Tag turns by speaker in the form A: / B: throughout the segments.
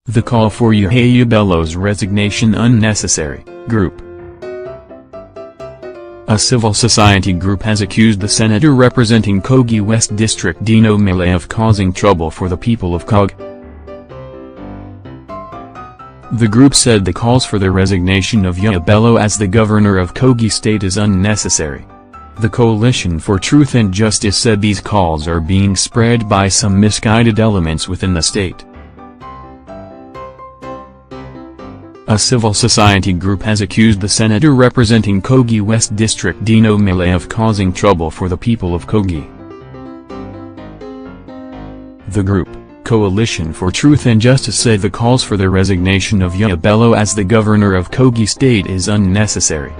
A: The call for Yahaya Bello's resignation unnecessary. Group. A civil society group has accused the senator representing Kogi West District Dino Melaye of causing trouble for the people of Kogi. The group said the calls for the resignation of Yahaya Bello as the governor of Kogi state is unnecessary. The Coalition for Truth and Justice said these calls are being spread by some misguided elements within the state. A civil society group has accused the senator representing Kogi West District Dino Melaye of causing trouble for the people of Kogi. The group, Coalition for Truth and Justice, said the calls for the resignation of Yahaya Bello as the governor of Kogi state is unnecessary.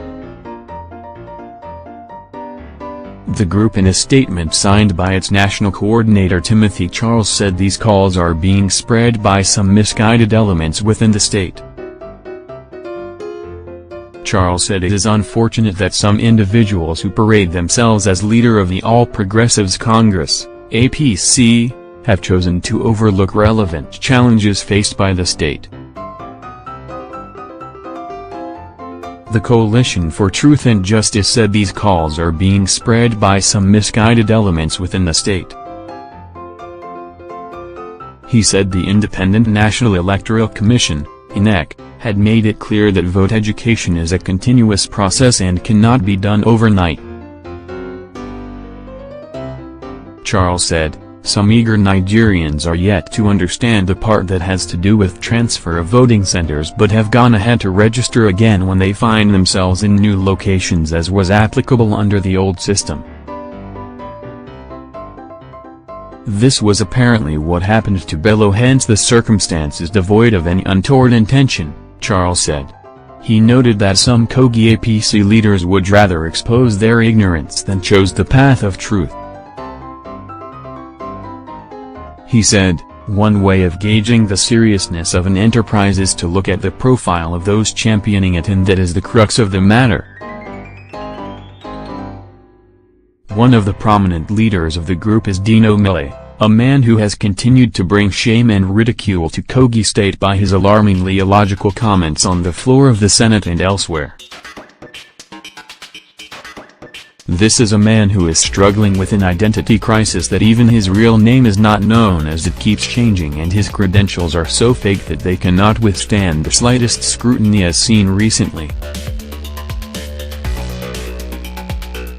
A: The group, in a statement signed by its national coordinator Timothy Charles, said these calls are being spread by some misguided elements within the state. Charles said it is unfortunate that some individuals who parade themselves as leader of the All Progressives Congress, APC, have chosen to overlook relevant challenges faced by the state. The Coalition for Truth and Justice said these calls are being spread by some misguided elements within the state. He said the Independent National Electoral Commission, INEC, had made it clear that vote education is a continuous process and cannot be done overnight. Charles said, some eager Nigerians are yet to understand the part that has to do with transfer of voting centers but have gone ahead to register again when they find themselves in new locations, as was applicable under the old system. This was apparently what happened to Bello, hence the circumstance is devoid of any untoward intention, Charles said. He noted that some Kogi APC leaders would rather expose their ignorance than chose the path of truth. He said, one way of gauging the seriousness of an enterprise is to look at the profile of those championing it, and that is the crux of the matter. One of the prominent leaders of the group is Dino Melaye, a man who has continued to bring shame and ridicule to Kogi state by his alarmingly illogical comments on the floor of the Senate and elsewhere. This is a man who is struggling with an identity crisis that even his real name is not known, as it keeps changing, and his credentials are so fake that they cannot withstand the slightest scrutiny, as seen recently.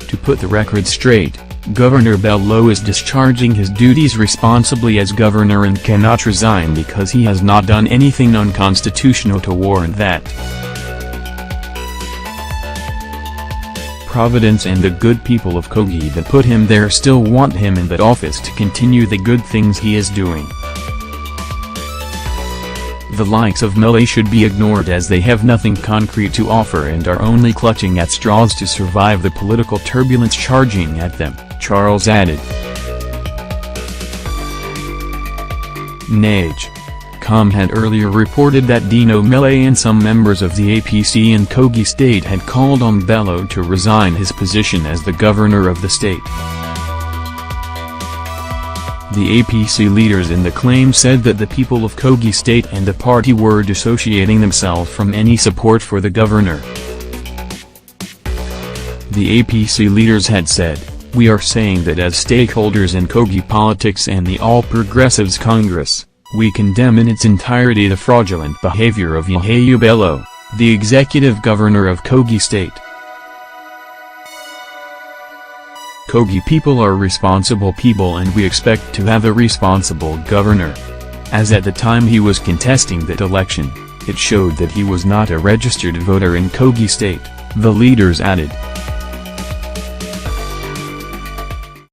A: To put the record straight, Governor Bello is discharging his duties responsibly as governor and cannot resign because he has not done anything unconstitutional to warrant that. Providence and the good people of Kogi that put him there still want him in that office to continue the good things he is doing. The likes of Melaye should be ignored, as they have nothing concrete to offer and are only clutching at straws to survive the political turbulence charging at them, Charles added. NAGE.com had earlier reported that Dino Melaye and some members of the APC in Kogi state had called on Bello to resign his position as the governor of the state. The APC leaders in the claim said that the people of Kogi state and the party were dissociating themselves from any support for the governor. The APC leaders had said, "We are saying that as stakeholders in Kogi politics and the All Progressives Congress, we condemn in its entirety the fraudulent behavior of Yahaya Bello, the executive governor of Kogi state. Kogi people are responsible people and we expect to have a responsible governor." As at the time he was contesting that election, it showed that he was not a registered voter in Kogi state, the leaders added.